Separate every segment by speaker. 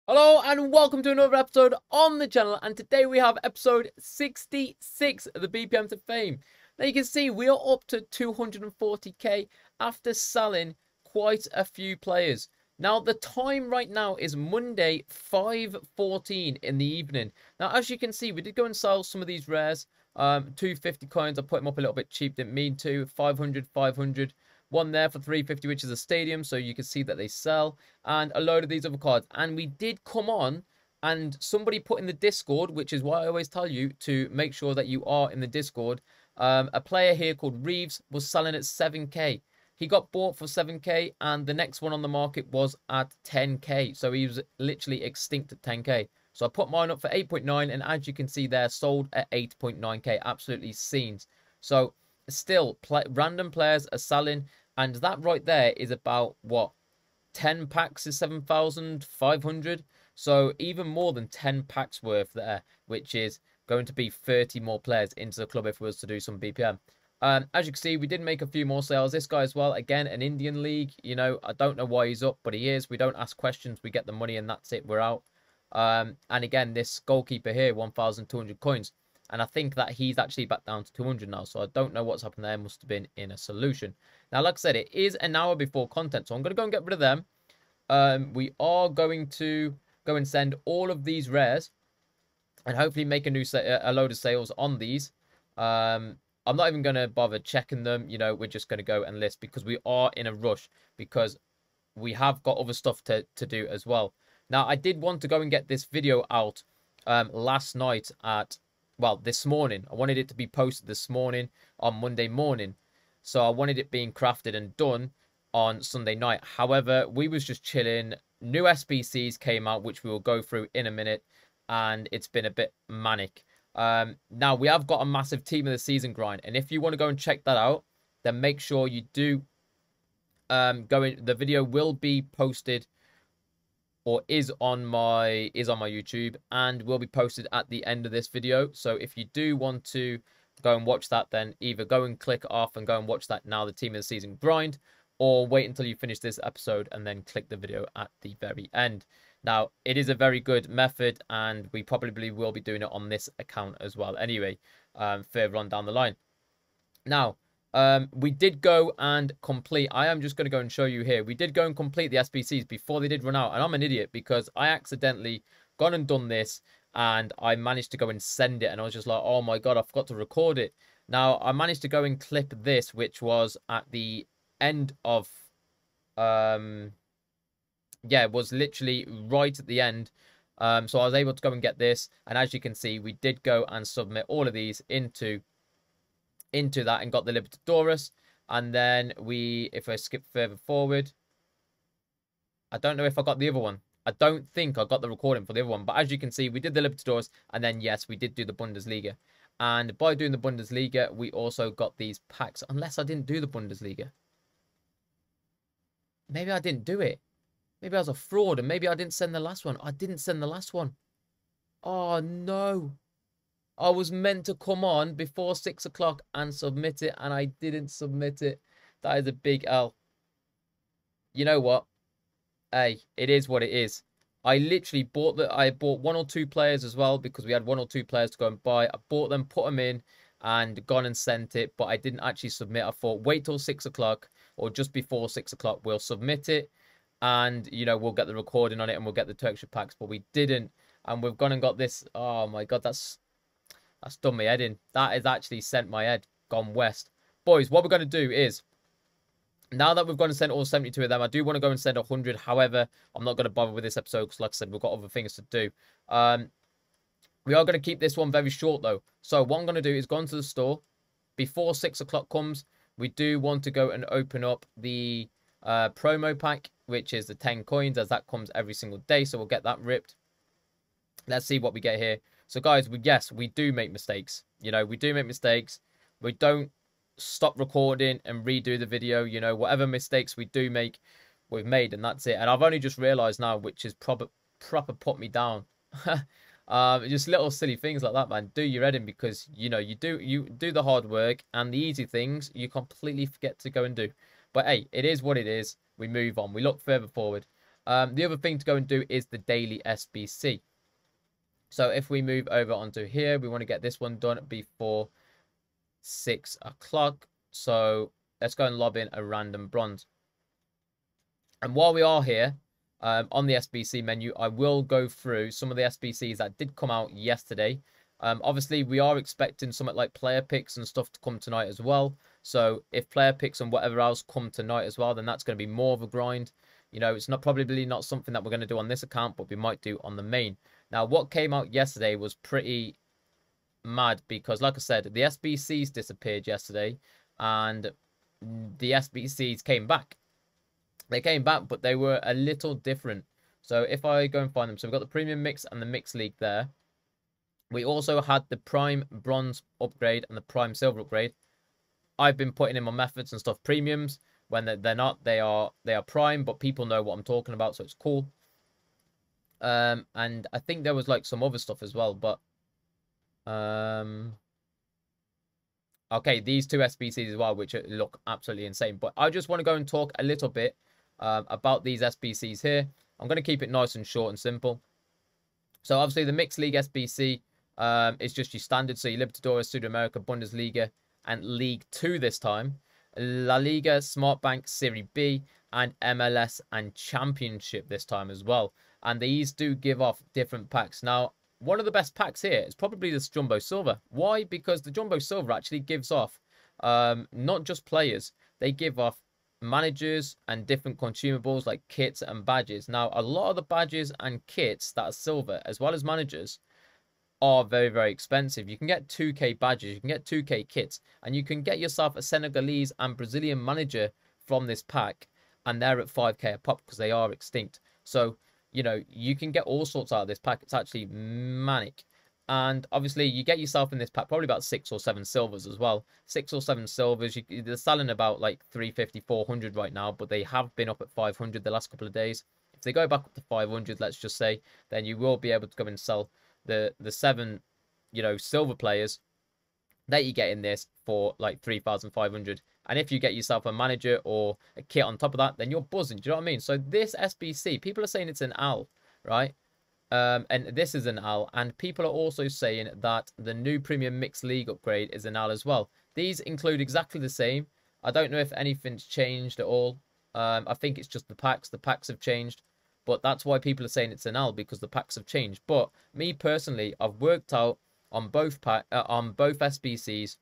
Speaker 1: Hello and welcome to another episode on the channel, and today we have episode 66 of the BPM to Fame. Now you can see we are up to 240k after selling quite a few players. Now the time right now is Monday 5:14 in the evening. Now as you can see we did go and sell some of these rares. 250 coins, I put them up a little bit cheap, didn't mean to. 500. One there for 350, which is a stadium, so you can see that they sell, and a load of these other cards. And we did come on, and somebody put in the Discord, which is why I always tell you to make sure that you are in the Discord. A player here called Reeves was selling at 7k. He got bought for 7k, and the next one on the market was at 10k. So he was literally extinct at 10k. So I put mine up for 8.9, and as you can see there, sold at 8.9k. Absolutely scenes. So still, random players are selling. And that right there is about, what, 10 packs is 7,500. So even more than 10 packs worth there, which is going to be 30 more players into the club if we was to do some BPM. As you can see, we did make a few more sales. This guy as well, again, an Indian league. You know, I don't know why he's up, but he is. We don't ask questions. We get the money and that's it. We're out. And again, this goalkeeper here, 1,200 coins. And I think that he's actually back down to 200 now. So I don't know what's happened there. Must have been in a solution. Now, like I said, it is an hour before content. So I'm going to go and get rid of them. We are going to go and send all of these rares. And hopefully make a load of sales on these. I'm not even going to bother checking them. You know, we're just going to go and list. Because we are in a rush. Because we have got other stuff to do as well. Now, I did want to go and get this video out last night at... well, this morning. I wanted it to be posted this morning on Monday morning. So I wanted it being crafted and done on Sunday night. However, we was just chilling. New SBCs came out, which we will go through in a minute. And it's been a bit manic. Now, we have got a massive team of the season grind. And if you want to go and check that out, then make sure you do go in. The video will be posted or is on my YouTube and will be posted at the end of this video. So if you do want to go and watch that, then either go and click off and go and watch that now, the team of the season grind, or wait until you finish this episode and then click the video at the very end. Now, it is a very good method and we probably will be doing it on this account as well anyway, further on down the line. Now, we did go and complete. I am just going to go and show you here. We did go and complete the SBCs before they did run out. And I'm an idiot because I accidentally gone and done this. And I managed to go and send it. And I was just like, oh my God, I forgot to record it. Now, I managed to go and clip this, which was at the end of... yeah, it was literally right at the end. So I was able to go and get this. And as you can see, we did go and submit all of these into that and got the Libertadores. And then if I skip further forward, I don't know if I got the other one. I don't think I got the recording for the other one. But as you can see, we did the Libertadores. And then, yes, we did do the Bundesliga. And by doing the Bundesliga, we also got these packs. Unless I didn't do the Bundesliga. Maybe I didn't do it. Maybe I was a fraud. And maybe I didn't send the last one. I didn't send the last one. Oh, no. I was meant to come on before 6 o'clock and submit it, and I didn't submit it. That is a big L. You know what? Hey, it is what it is. I literally bought one or two players as well because we had one or two players to go and buy. I bought them, put them in, and gone and sent it, but I didn't actually submit. I thought, wait till 6 o'clock or just before 6 o'clock, we'll submit it, and, you know, we'll get the recording on it and we'll get the texture packs, but we didn't, and we've gone and got this. Oh, my God, that's done my head in. That has actually sent my head gone west. Boys, what we're going to do is, now that we've gone and sent all 72 of them, I do want to go and send 100. However, I'm not going to bother with this episode because, like I said, we've got other things to do. We are going to keep this one very short, though. So what I'm going to do is go into the store. Before 6 o'clock comes, we do want to go and open up the promo pack, which is the 10 coins, as that comes every single day. So we'll get that ripped. Let's see what we get here. So, guys, yes, we do make mistakes. You know, we do make mistakes. We don't stop recording and redo the video. You know, whatever mistakes we do make, we've made, and that's it. And I've only just realised now, which is proper put me down. Just little silly things like that, man. Do your head in because, you know, you do the hard work and the easy things you completely forget to go and do. But, hey, it is what it is. We move on. We look further forward. The other thing to go and do is the daily SBC. So if we move over onto here, we want to get this one done before 6 o'clock. So let's go and lob in a random bronze. And while we are here on the SBC menu, I will go through some of the SBCs that did come out yesterday. Obviously, we are expecting something like player picks and stuff to come tonight as well. So if player picks and whatever else come tonight as well, then that's going to be more of a grind. You know, it's probably not something that we're going to do on this account, but we might do on the main. Now, what came out yesterday was pretty mad because, like I said, the SBCs disappeared yesterday and the SBCs came back. They came back, but they were a little different. So if I go and find them, so we've got the Premium Mix and the Mix League there. We also had the Prime Bronze upgrade and the Prime Silver upgrade. I've been putting in my methods and stuff premiums. When they're not, they are prime, but people know what I'm talking about, so it's cool. And I think there was like some other stuff as well, but okay, these two SBCs as well, which look absolutely insane. But I just want to go and talk a little bit about these SBCs here. I'm going to keep it nice and short and simple. So obviously the Mixed League SBC is just your standard. So your Libertadores, Sudamerica, Bundesliga, and League 2 this time. La Liga, Smart Bank, Serie B, and MLS and Championship this time as well. And these do give off different packs. Now, one of the best packs here is probably this Jumbo Silver. Why? Because the Jumbo Silver actually gives off not just players. They give off managers and different consumables like kits and badges. Now, a lot of the badges and kits that are silver, as well as managers, are very, very expensive. You can get 2K badges, you can get 2K kits, and you can get yourself a Senegalese and Brazilian manager from this pack, and they're at 5K a pop because they are extinct. So, you know, you can get all sorts out of this pack. It's actually manic. And obviously, you get yourself in this pack probably about 6 or 7 silvers as well. 6 or 7 silvers. They're selling about like 350, 400 right now, but they have been up at 500 the last couple of days. If they go back up to 500, let's just say, then you will be able to go and sell the 7, you know, silver players that you get in this for like 3,500. And if you get yourself a manager or a kit on top of that, then you're buzzing. Do you know what I mean? So this SBC, people are saying it's an AL, right? And this is an AL. And people are also saying that the new Premium Mixed League upgrade is an AL as well. These include exactly the same. I don't know if anything's changed at all. I think it's just the packs. The packs have changed. But that's why people are saying it's an L, because the packs have changed. But me personally, I've worked out on both SBCs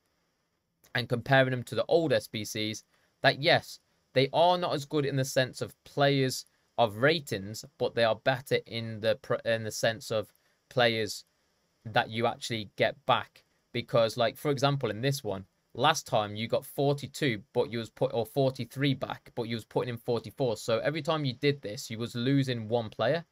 Speaker 1: and comparing them to the old SBCs that yes, they are not as good in the sense of players of ratings, but they are better in the sense of players that you actually get back. Because, like, for example, in this one, last time you got 42, but you was or 43 back, but you was putting in 44. So every time you did this, you was losing one player.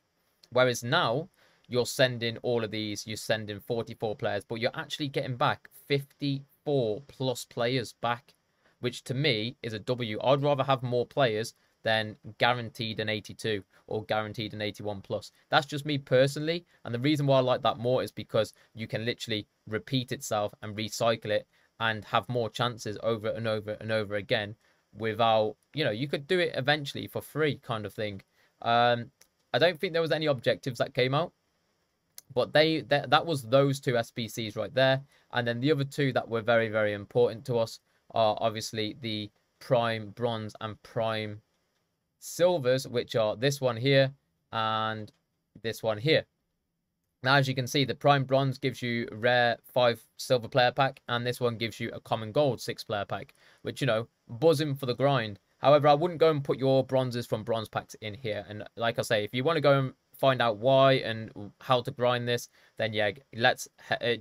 Speaker 1: Whereas now you're sending all of these, you're sending 44 players, but you're actually getting back 54 plus players back, which to me is a W. I'd rather have more players than guaranteed an 82 or guaranteed an 81 plus. That's just me personally. And the reason why I like that more is because you can literally repeat itself and recycle it and have more chances over and over and over again without, you know, you could do it eventually for free kind of thing. I don't think there was any objectives that came out, but that was those two SBCs right there. And then the other two that were very, very important to us are obviously the Prime Bronze and Prime Silvers, which are this one here and this one here. Now, as you can see, the Prime Bronze gives you rare 5 silver player pack, and this one gives you a common gold 6 player pack, which, you know, buzzing for the grind. However, I wouldn't go and put your bronzes from bronze packs in here. And like I say, if you want to go and find out why and how to grind this, then yeah, let's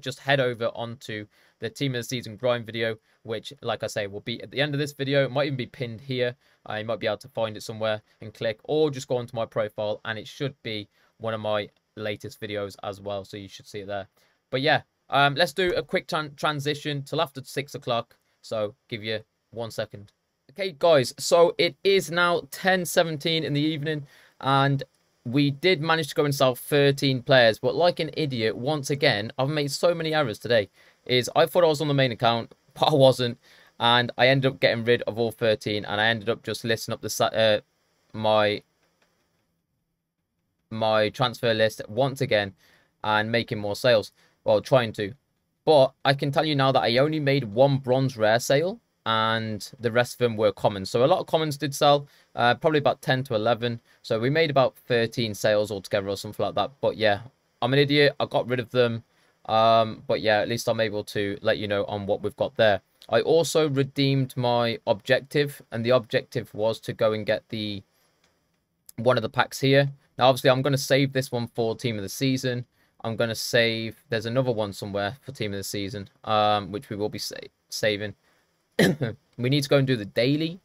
Speaker 1: just head over onto the Team of the Season grind video, which, like I say, will be at the end of this video. It might even be pinned here. You might be able to find it somewhere and click, or just go onto my profile, and it should be one of my latest videos as well, so you should see it there. But yeah, let's do a quick transition till after 6 o'clock, so give you 1 second. Okay guys, so it is now 10:17 in the evening, and we did manage to go and sell 13 players, but like an idiot, once again, I've made so many errors today. I thought I was on the main account, but I wasn't, and I ended up getting rid of all 13, and I ended up just listing up the my transfer list once again and making more sales. Well, trying to. But I can tell you now that I only made one bronze rare sale and the rest of them were commons. So a lot of commons did sell, probably about 10 to 11. So we made about 13 sales altogether or something like that. But yeah, I'm an idiot. I got rid of them. But yeah, at least I'm able to let you know on what we've got there. I also redeemed my objective, and the objective was to go and get the one of the packs here. Now, obviously, I'm going to save this one for Team of the Season. I'm going to save... There's another one somewhere for Team of the Season, which we will be saving. We need to go and do the daily.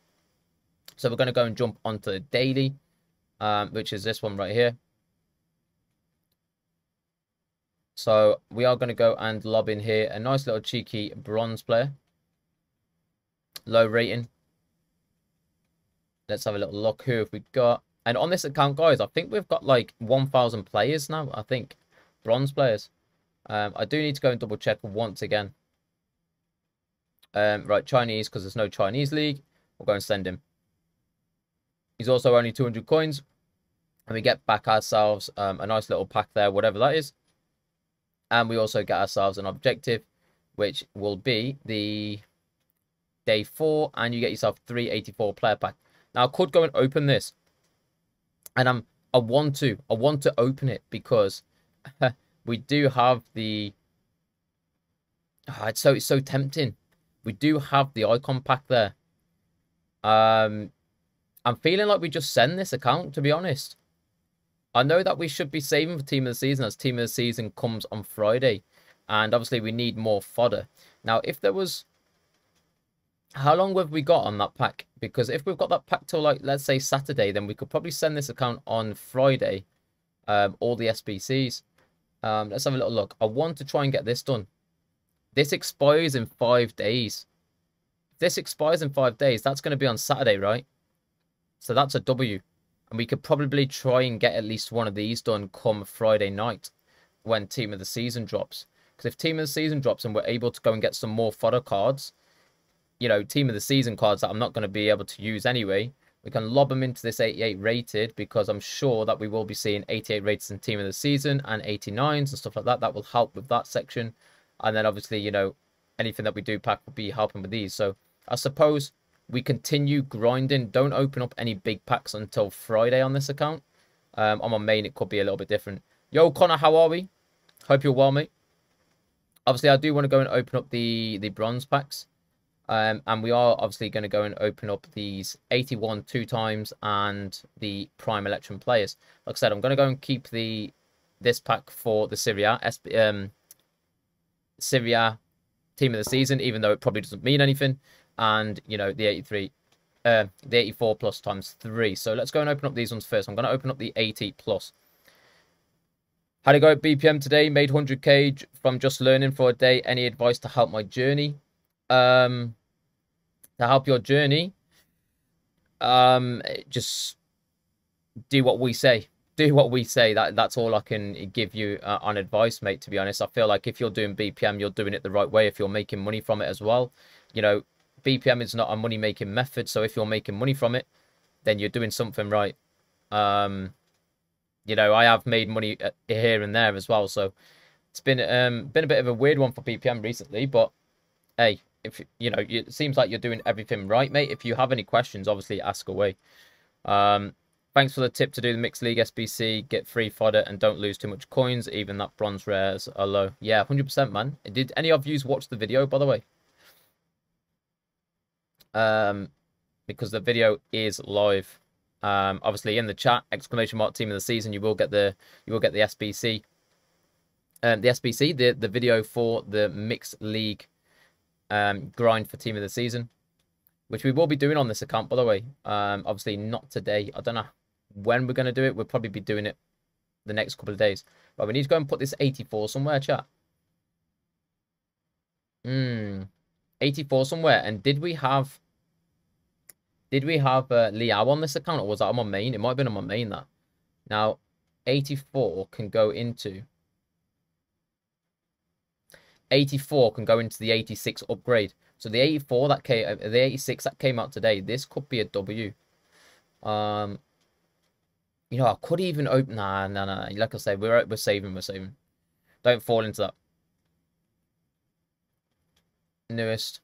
Speaker 1: So we're going to go and jump onto the daily, which is this one right here. So we are going to go and lob in here a nice little cheeky bronze player. Low rating. Let's have a little look. Who have we got? And on this account, guys, I think we've got like 1,000 players now, I think. Bronze players. I do need to go and double check once again. Right, Chinese, because there's no Chinese league. We'll go and send him. He's also only 200 coins. And we get back ourselves a nice little pack there, whatever that is. And we also get ourselves an objective, which will be the day 4. And you get yourself 384 player pack. Now, I could go and open this. And I want to open it because we do have the... it's so tempting. We do have the icon pack there. I'm feeling like we just send this account, to be honest. I know that we should be saving for Team of the Season, as Team of the Season comes on Friday. And obviously we need more fodder. Now, if there was... How long have we got on that pack? Because if we've got that pack till, like, let's say Saturday, then we could probably send this account on Friday. All the SBCs. Let's have a little look. I want to try and get this done. This expires in 5 days. If this expires in 5 days, that's going to be on Saturday, right? So that's a W. And we could probably try and get at least one of these done come Friday night when Team of the Season drops. Because if Team of the Season drops and we're able to go and get some more fodder cards, you know, Team of the Season cards that I'm not going to be able to use anyway, we can lob them into this 88 rated, because I'm sure that we will be seeing 88 rated in Team of the Season and 89s and stuff like that. That will help with that section. And then obviously, you know, anything that we do pack will be helping with these. So I suppose we continue grinding. Don't open up any big packs until Friday on this account. On my main, it could be a little bit different. Yo, Connor, how are we? Hope you're well, mate. Obviously, I do want to go and open up the bronze packs. And we are obviously going to go and open up these 81 2 times and the Prime Electrum players. Like I said, I'm going to go and keep this pack for the Syria Team of the Season, even though it probably doesn't mean anything. And, you know, the 84 plus times 3. So let's go and open up these ones first. I'm going to open up the 80 plus. How to go at BPM today? Made 100k from just learning for a day. Any advice to help my journey? To help your journey, just do what we say. Do what we say. That's all I can give you on advice, mate, to be honest. I feel like if you're doing BPM, you're doing it the right way. If you're making money from it as well, you know, BPM is not a money making method. So if you're making money from it, then you're doing something right. You know, I have made money here and there as well. So it's been a bit of a weird one for BPM recently, but hey, if you know, it seems like you're doing everything right, mate. If you have any questions, obviously ask away. Thanks for the tip to do the Mixed League SBC, get free fodder and don't lose too much coins, even that bronze rares are low. Yeah, 100%, man. Did any of you watch the video, by the way? Because the video is live. Obviously in the chat, exclamation mark Team of the Season, you will get the SBC. The SBC, the video for the Mixed League grind for Team of the Season, which we will be doing on this account, by the way. Obviously not today. I don't know when we're going to do it. We'll probably be doing it the next couple of days, but we need to go and put this 84 somewhere, chat. 84 somewhere. And did we have Liao on this account, or was that on my main? It might have been on my main. That now 84 can go into the 86 upgrade. So the 84 that came, the 86 that came out today, this could be a W. You know, I could even open. Nah, nah, nah. Like I said, we're saving. We're saving. Don't fall into that. Newest.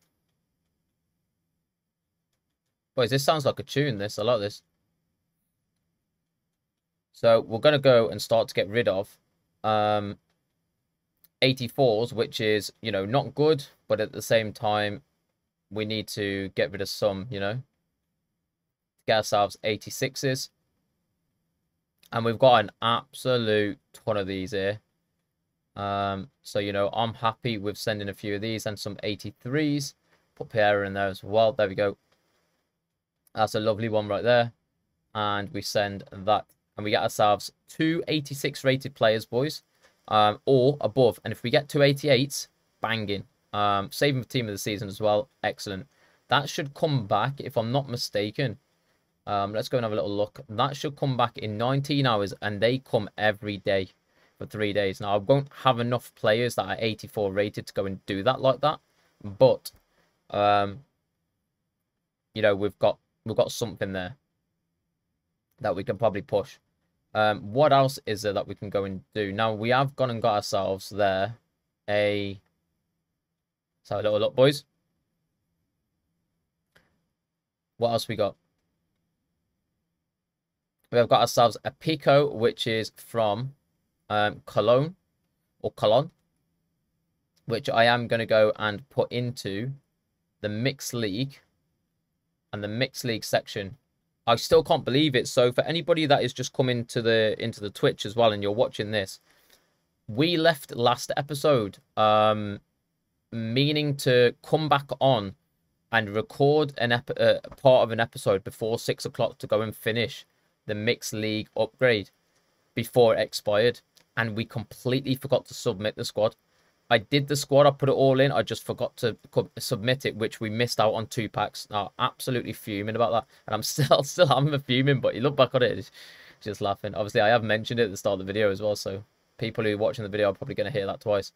Speaker 1: Boys, this sounds like a tune. This, I like this. So we're gonna go and start to get rid of 84s, which is, you know, not good, but at the same time, we need to get rid of some, you know, to get ourselves 86s. And we've got an absolute ton of these here. So, you know, I'm happy with sending a few of these and some 83s. Put Pierre in there as well. There we go. That's a lovely one right there. And we send that. And we get ourselves two 86 rated players, boys. Or above. And if we get two 88s, banging. Saving for team of the season as well. Excellent. That should come back, if I'm not mistaken. Let's go and have a little look. That should come back in 19 hours. And they come every day for 3 days. Now, I won't have enough players that are 84 rated to go and do that like that. But, you know, we've got something there that we can probably push. What else is there that we can go and do? Now, we have gone and got ourselves there a... Let's have a little look, boys. What else we got? We have got ourselves a Pico, which is from Cologne, or Cologne, which I am going to go and put into the Mixed League and the Mixed League section. I still can't believe it. So for anybody that is just coming to into the Twitch as well and you're watching this, we left last episode meaning to come back on and record part of an episode before 6 o'clock to go and finish the Mixed League upgrade before it expired. And we completely forgot to submit the squad. I did the squad, I put it all in. I just forgot to submit it, which we missed out on 2 packs. Now, absolutely fuming about that. And I'm still having a fuming, but you look back on it, it's just laughing. Obviously, I have mentioned it at the start of the video as well, so people who are watching the video are probably going to hear that twice.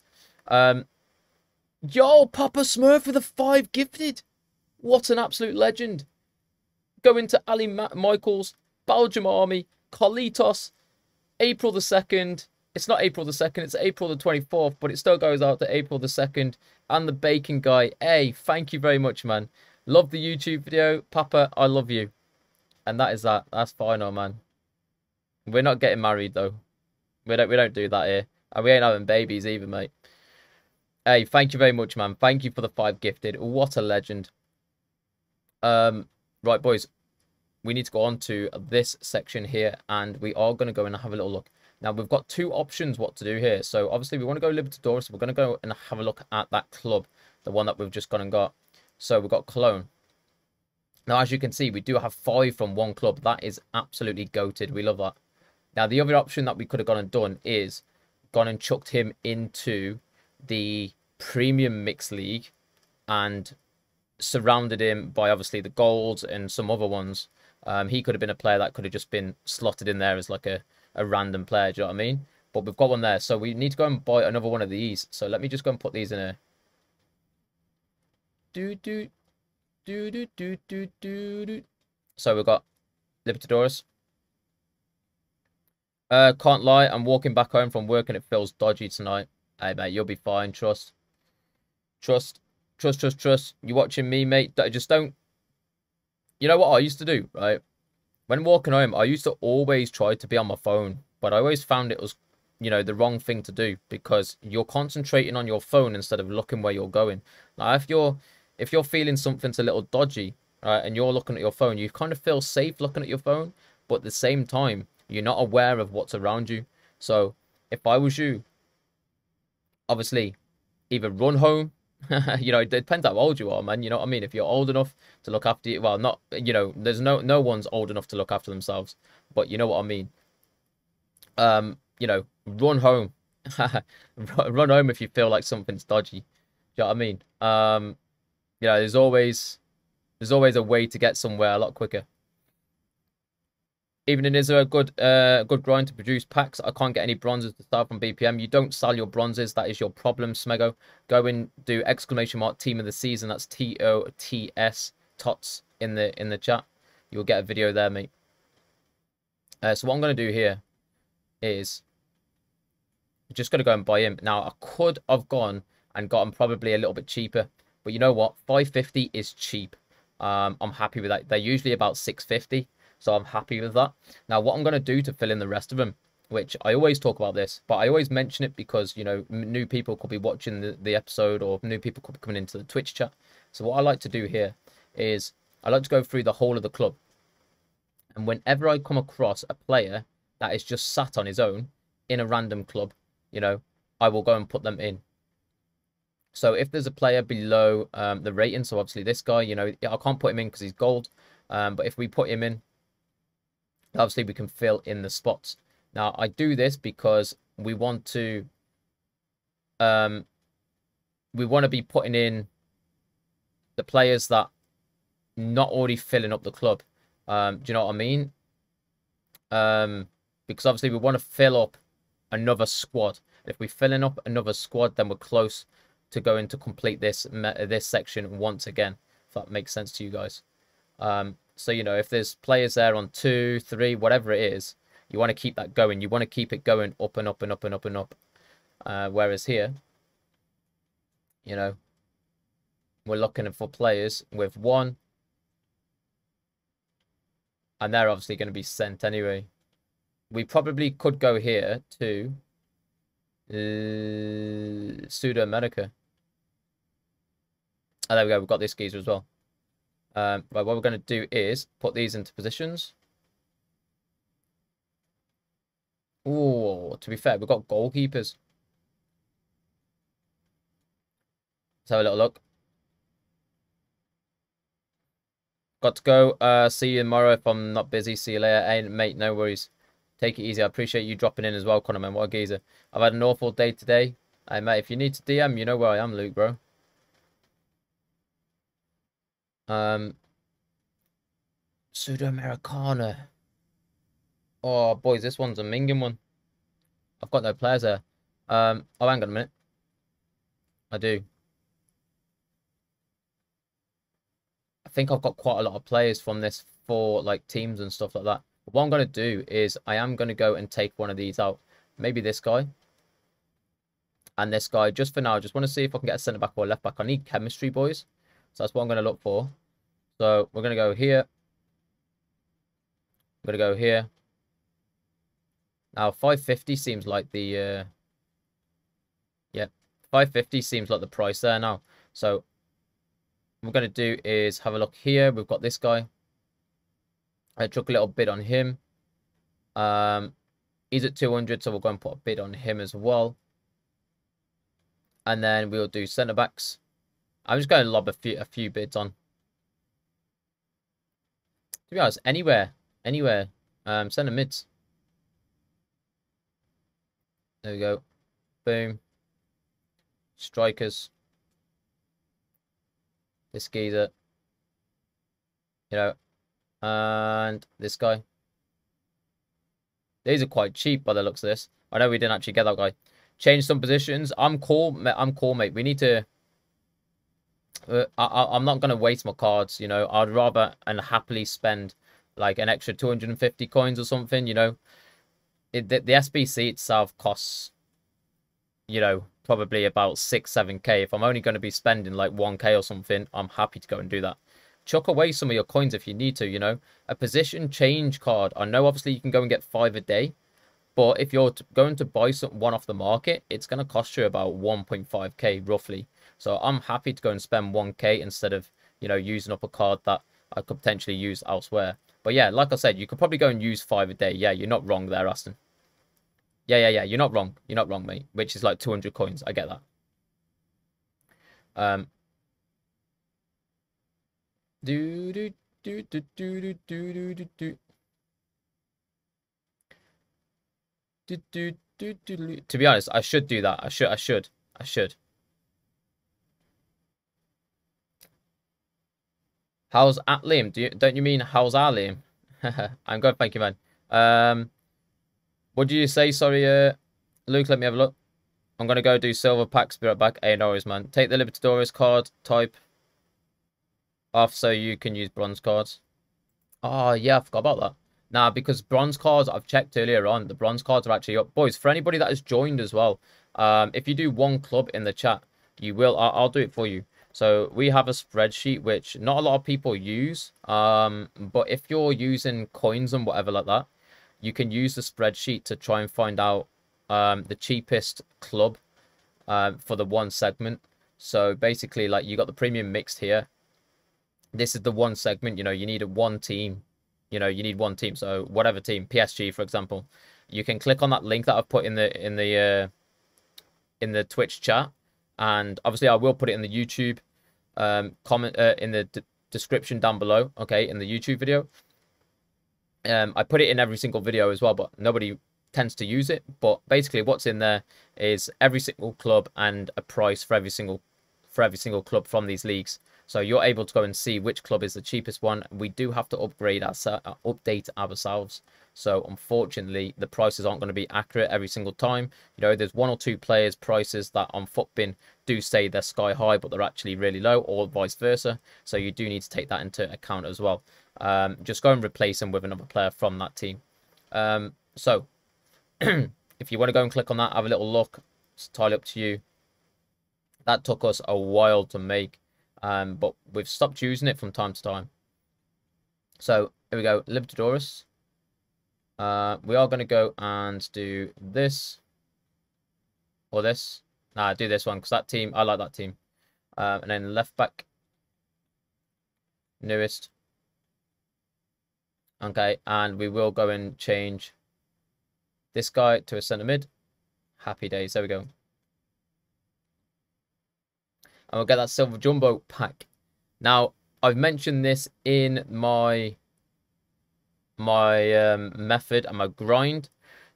Speaker 1: Yo, Papa Smurf with a 5 gifted. What an absolute legend. Going to Ali Michaels, Belgium Army, Carlitos, April the 2nd. It's not April the 2nd, it's April the 24th, but it still goes out to April the 2nd. And the Bacon Guy. Hey, thank you very much, man. Love the YouTube video. Papa, I love you. And that is that. That's final, man. We're not getting married, though. We don't do that here. And we ain't having babies either, mate. Hey, thank you very much, man. Thank you for the 5 gifted. What a legend. Right, boys. We need to go on to this section here, and we are going to go and have a little look. Now, we've got 2 options what to do here. So, obviously, we want to go Libertadores. We're going to go and have a look at that club, the one that we've just gone and got. So, we've got Cologne. Now, as you can see, we do have 5 from one club. That is absolutely goated. We love that. Now, the other option that we could have gone and done is gone and chucked him into the Premium Mixed League and surrounded him by, obviously, the golds and some other ones. He could have been a player that could have just been slotted in there as like a random player, do you know what I mean? But we've got one there, so we need to go and buy another one of these. So let me just go and put these in here. So we've got Libertadores. Can't lie, I'm walking back home from work and it feels dodgy tonight. Hey, mate, you'll be fine. Trust. You watching me, mate? Just don't... You know what I used to do, right? When walking home, I used to always try to be on my phone, but I always found it was, you know, the wrong thing to do because you're concentrating on your phone instead of looking where you're going. Now, if you're feeling something's a little dodgy, right, and you're looking at your phone, you kind of feel safe looking at your phone, but at the same time, you're not aware of what's around you. So, if I was you, obviously, either run home. You know, it depends how old you are, man. You know what I mean? If you're old enough to look after you, well, not, you know, there's no one's old enough to look after themselves, but you know what I mean. You know, run home. Run home if you feel like something's dodgy. Do you know what I mean? You know, there's always a way to get somewhere a lot quicker. Evening, is there a good grind to produce packs? I can't get any bronzes to start from BPM. You don't sell your bronzes. That is your problem, Smego. Go and do ! team of the season. That's TOTS, TOTS in the chat. You'll get a video there, mate. So what I'm going to do here is just going to go and buy him. Now, I could have gone and gotten probably a little bit cheaper. But you know what? 550 is cheap. I'm happy with that. They're usually about 650. So I'm happy with that. Now, what I'm going to do to fill in the rest of them, which I always talk about this, but I always mention it because, you know, new people could be watching the episode, or new people could be coming into the Twitch chat. So what I like to do here is I like to go through the whole of the club. And whenever I come across a player that is just sat on his own in a random club, you know, I will go and put them in. So if there's a player below the rating, so obviously this guy, you know, I can't put him in because he's gold. But if we put him in, obviously we can fill in the spots. Now, I do this because we want to be putting in the players that not already filling up the club. Do you know what I mean? Because obviously we want to fill up another squad. If we fill in up another squad, then we're close to going to complete this section once again. If that makes sense to you guys. So you know, if there's players there on 2, 3, whatever it is, you want to keep that going. You want to keep it going up and up and up and up and up. Whereas here, you know, we're looking for players with 1. And they're obviously going to be sent anyway. We probably could go here to South America. Oh, there we go. We've got this geezer as well. Right, what we're going to do is put these into positions. Oh, to be fair, we've got goalkeepers. Let's have a little look. Got to go. See you tomorrow if I'm not busy. See you later. Hey, mate, no worries. Take it easy. I appreciate you dropping in as well, Conor, man. What a geezer. I've had an awful day today. Hey, mate, if you need to DM, you know where I am, Luke, bro. Sudamericana. Oh, boys, this one's a minging one. I've got no players there. Oh, hang on a minute. I do. I think I've got quite a lot of players from this for, like, teams and stuff like that. But what I'm going to do is I am going to go and take one of these out. Maybe this guy. And this guy, just for now. I just want to see if I can get a centre-back or a left-back. I need chemistry, boys. So that's what I'm going to look for. So we're going to go here. I'm going to go here. Now, 550 seems like the... yeah, 550 seems like the price there now. So what we're going to do is have a look here. We've got this guy. I took a little bid on him. He's at 200, so we'll go and put a bid on him as well. And then we'll do centre-backs. I'm just going to lob a few bids on. To be honest, anywhere. Centre mids. There we go. Boom. Strikers. This geezer. You know. And this guy. These are quite cheap by the looks of this. I know we didn't actually get that guy. Change some positions. I'm cool, mate. We need to... I'm not going to waste my cards, you know. I'd rather and happily spend like an extra 250 coins or something, you know. The SBC itself costs, you know, probably about 6-7k. If I'm only going to be spending like 1k or something, I'm happy to go and do that. Chuck away some of your coins if you need to, you know. A position change card. I know obviously you can go and get 5 a day. But if you're going to buy one off the market, it's going to cost you about 1.5k roughly. So I'm happy to go and spend 1k instead of, you know, using up a card that I could potentially use elsewhere. But yeah, like I said, you could probably go and use 5 a day. Yeah, you're not wrong there, Aston. Yeah. You're not wrong. You're not wrong, mate. Which is like 200 coins. I get that. To be honest, I should do that. I should. How's at Liam? Don't you mean how's our Liam? I'm good, thank you, man. What did you say? Sorry, Luke, let me have a look. I'm gonna go do silver packs, be right back. Hey, no worries, man. Take the Libertadores card type off so you can use bronze cards. Oh yeah, I forgot about that. Nah, because bronze cards, I've checked earlier on, the bronze cards are actually up. Boys, for anybody that has joined as well, if you do one club in the chat, you will, I'll do it for you. So we have a spreadsheet, which not a lot of people use. But if you're using coins and whatever like that, you can use the spreadsheet to try and find out the cheapest club for the one segment. So basically, like, you got the premium mixed here. This is the one segment, you know, you need a one team. You know, you need one team. So whatever team, PSG, for example, you can click on that link that I've put in the Twitch chat, and obviously I will put it in the YouTube comment in the description down below. Okay, in the YouTube video. I put it in every single video as well, but nobody tends to use it. But basically, what's in there is every single club and a price for every single club from these leagues. So you're able to go and see which club is the cheapest one. We do have to update ourselves. So unfortunately, the prices aren't going to be accurate every single time. You know, there's one or two players' prices that on Footbin do say they're sky high, but they're actually really low, or vice versa. So you do need to take that into account as well. Just go and replace them with another player from that team. So if you want to go and click on that, have a little look. It's entirely up to you. That took us a while to make. But we've stopped using it from time to time. So here we go, Libertadores. We are going to go and do this or this. Nah, do this one because that team, I like that team. And then left back, newest. Okay, and we will go and change this guy to a centre mid. Happy days. There we go. And we'll get that silver jumbo pack. Now, I've mentioned this in my method and my grind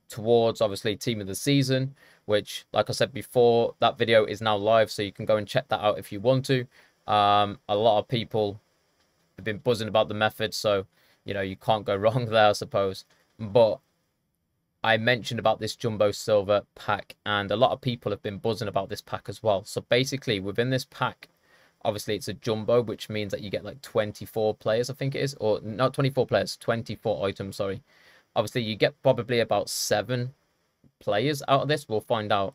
Speaker 1: towards, obviously, team of the season, which, like I said before, that video is now live, so you can go and check that out if you want to. A lot of people have been buzzing about the method, so, you know, you can't go wrong there, I suppose. But I mentioned about this jumbo silver pack, and a lot of people have been buzzing about this pack as well. So basically, within this pack, obviously it's a jumbo, which means that you get like 24 players, I think it is, or not 24 players, 24 items, sorry. Obviously, you get probably about 7 players out of this. We'll find out.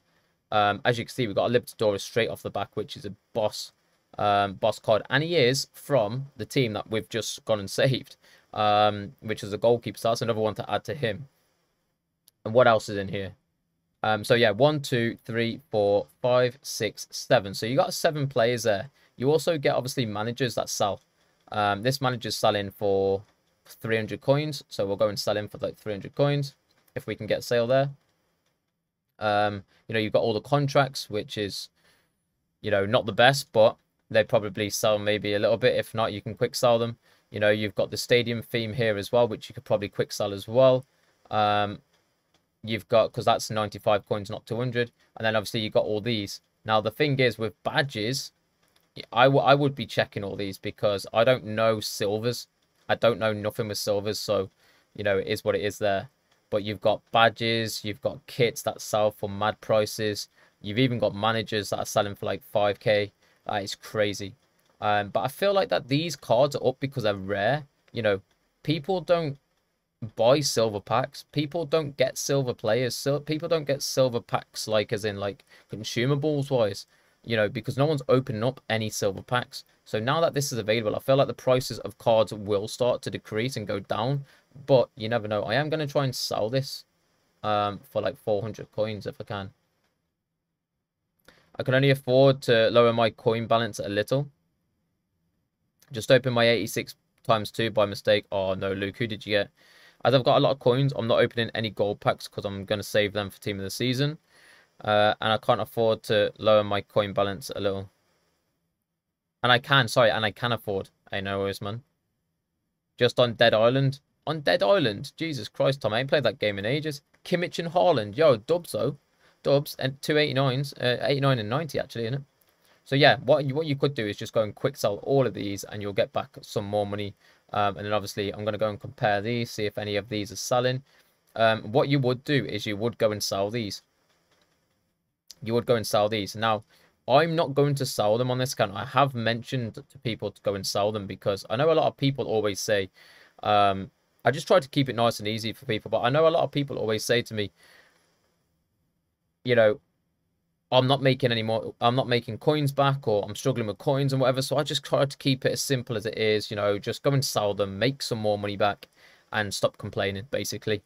Speaker 1: As you can see, we've got a Libertadores straight off the back, which is a boss card, and he is from the team that we've just gone and saved, which is a goalkeeper. So that's another one to add to him. And what else is in here? So yeah, 1, 2, 3, 4, 5, 6, 7. So you got 7 players there. You also get obviously managers that sell. This manager's selling for 300 coins. So we'll go and sell him for like 300 coins if we can get a sale there. You know, you've got all the contracts, which is, you know, not the best, but they probably sell maybe a little bit. If not, you can quick sell them. You know, you've got the stadium theme here as well, which you could probably quick sell as well. You've got, because that's 95 coins, not 200. And then obviously you've got all these. Now, the thing is with badges, I would be checking all these because I don't know silvers. I don't know nothing with silvers. So, you know, it is what it is there. But you've got badges. You've got kits that sell for mad prices. You've even got managers that are selling for like 5k. It's crazy. But I feel like that these cards are up because they're rare. You know, people don't buy silver packs. People don't get silver players. People don't get silver packs, like as in like consumables wise, you know, because no one's opening up any silver packs. So now that this is available, I feel like the prices of cards will start to decrease and go down, but you never know. I am going to try and sell this for like 400 coins if I can. I can only afford to lower my coin balance a little. Just open my 86 times 2 by mistake. Oh no, Luke, who did you get? As I've got a lot of coins, I'm not opening any gold packs because I'm going to save them for team of the season. And I can't afford to lower my coin balance a little. And I can, sorry, and I can afford. Hey, no worries, man. Just on Dead Island. On Dead Island? Jesus Christ, Tom, I ain't played that game in ages. Kimmich and Haaland. Yo, dubs, though. Dubs, and 289s. 89 and 90, actually, isn't it? So, yeah, what you could do is just go and quick sell all of these and you'll get back some more money. And then obviously I'm going to go and compare these, see if any of these are selling. What you would do is you would go and sell these. You would go and sell these. Now, I'm not going to sell them on this account. I have mentioned to people to go and sell them because I know a lot of people always say, I just try to keep it nice and easy for people. But I know a lot of people always say to me, you know, I'm not making any more, I'm not making coins back, or I'm struggling with coins and whatever. So I just try to keep it as simple as it is, you know, just go and sell them, make some more money back, and stop complaining, basically.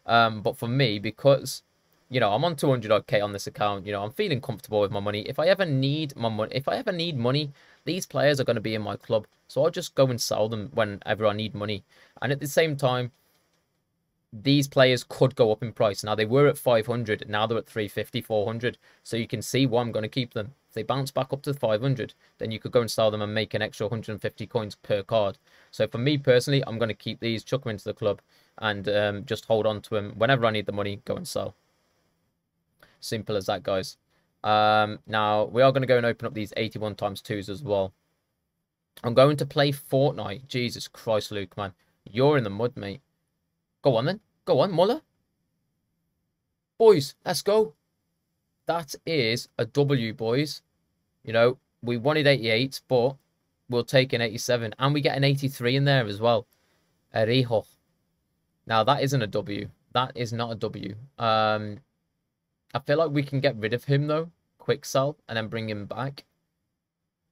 Speaker 1: But for me, because, you know, I'm on 200k on this account, you know, I'm feeling comfortable with my money. If I ever need my money, if I ever need money, these players are going to be in my club. So I'll just go and sell them whenever I need money. And at the same time, these players could go up in price. Now, they were at 500. Now they're at 350, 400. So you can see why I'm going to keep them. If they bounce back up to 500, then you could go and sell them and make an extra 150 coins per card. So for me personally, I'm going to keep these, chuck them into the club, and just hold on to them. Whenever I need the money, go and sell. Simple as that, guys. Now, we are going to go and open up these 81 times 2s as well. I'm going to play Fortnite. Jesus Christ, Luke, man. You're in the mud, mate. Go on, then. Go on, Muller. Boys, let's go. That is a W, boys. You know, we wanted 88, but we'll take an 87. And we get an 83 in there as well. Erijo. Now, that isn't a W. That is not a W. I feel like we can get rid of him, though. Quick sell, and then bring him back.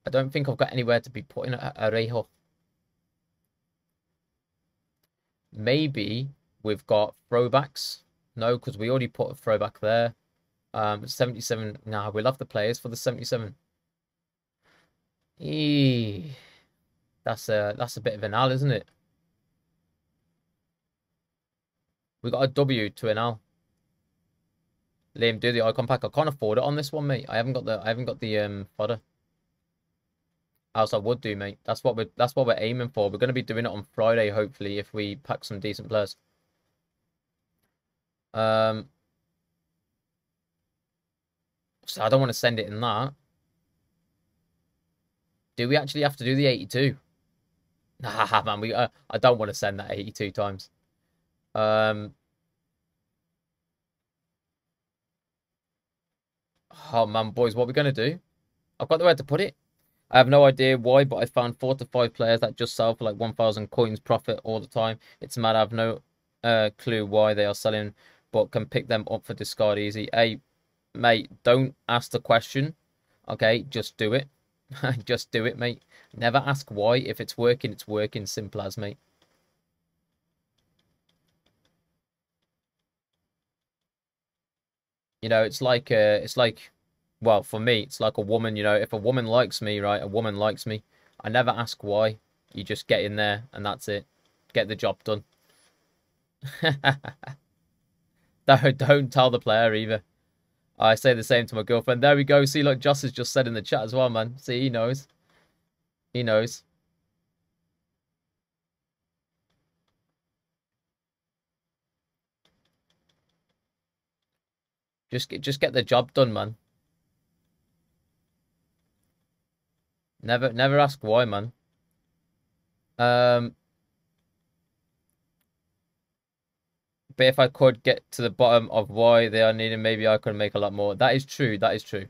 Speaker 1: I don't think I've got anywhere to be putting Erijo. Maybe we've got throwbacks. No, because we already put a throwback there. 77. Nah, we'll have the players for the 77. Eee. That's a bit of an L, isn't it? We got a W to an L. Liam, do the icon pack. I can't afford it on this one, mate. I haven't got the fodder. Else I would do, mate. That's what we're aiming for. We're gonna be doing it on Friday, hopefully, if we pack some decent players. So I don't want to send it in that. Do we actually have to do the 82? Nah, man. I don't want to send that 82 times. Oh man, boys, what are we gonna do? I've got nowhere to put it. I have no idea why, but I found 4 to 5 players that just sell for like 1,000 coins profit all the time. It's mad. I have no clue why they are selling, but can pick them up for discard easy. Hey, mate, don't ask the question. Okay, just do it. Just do it, mate. Never ask why. If it's working, it's working. Simple as, mate. You know, it's like well, for me, it's like a woman, you know, if a woman likes me, right? A woman likes me. I never ask why. You just get in there and that's it. Get the job done. Don't tell the player either. I say the same to my girlfriend. There we go. See, like Joss has just said in the chat as well, man. See, he knows. He knows. Just get the job done, man. Never ask why, man. But if I could get to the bottom of why they are needing, maybe I could make a lot more. That is true. That is true.